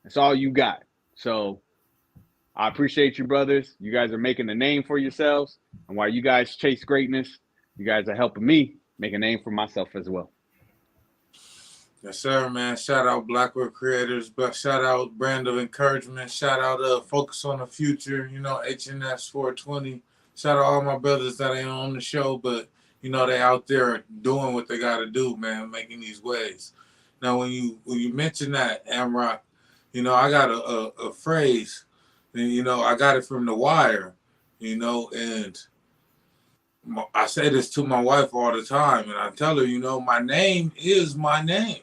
S3: That's all you got. So I appreciate you, brothers. You guys are making a name for yourselves. And while you guys chase greatness, you guys are helping me make a name for myself as well.
S2: Yes, sir, man. Shout out Blackwood Creators, but shout out Brand of Encouragement. Shout out Focus on the Future, HNS 420. Shout out all my brothers that ain't on the show, but, they out there doing what they got to do, man, making these waves. Now, when you mention that, Amrock, I got a phrase, and, I got it from The Wire, and I say this to my wife all the time, and I tell her, my name is my name.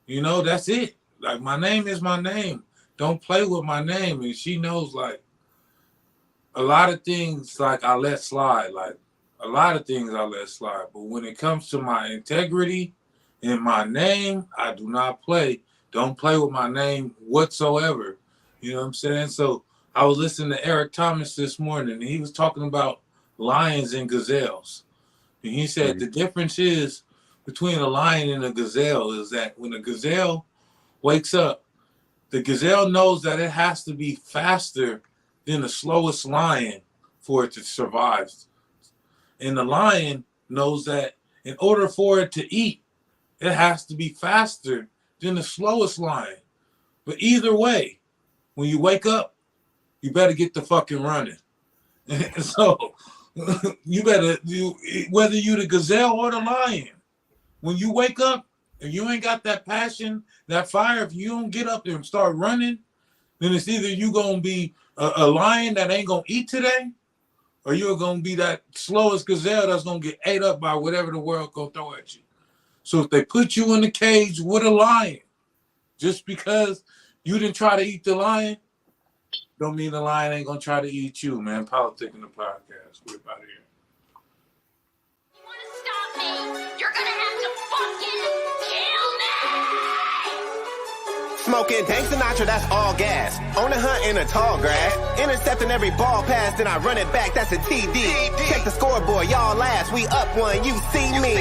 S2: That's it. Like, my name is my name. Don't play with my name. And she knows, like, a lot of things, like, I let slide. Like, a lot of things I let slide. But when it comes to my integrity and my name, I do not play. Don't play with my name whatsoever. You know what I'm saying? So I was listening to Eric Thomas this morning, and he was talking about lions and gazelles. And he said the difference is between a lion and a gazelle is that when a gazelle wakes up, the gazelle knows that it has to be faster than the slowest lion for it to survive. And the lion knows that in order for it to eat, it has to be faster than the slowest lion. But either way, when you wake up, you better get the fucking running. So you better, whether you the gazelle or the lion, when you wake up and you ain't got that passion, that fire, if you don't get up there and start running, then it's either you gonna be a lion that ain't gonna eat today, or you're gonna be that slowest gazelle that's gonna get ate up by whatever the world gonna throw at you. So if they put you in the cage with a lion, just because you didn't try to eat the lion, don't mean the lion ain't gonna try to eat you, man. PolitiKan the podcast. We're about here.
S5: You want to stop me? You're gonna have to fucking kill me!
S1: Smoking Dank Sinatra, that's all gas. On the hunt in the tall grass. Intercepting every ball pass, then I run it back, that's a TD. Check the scoreboard, y'all last. We up one, you see me.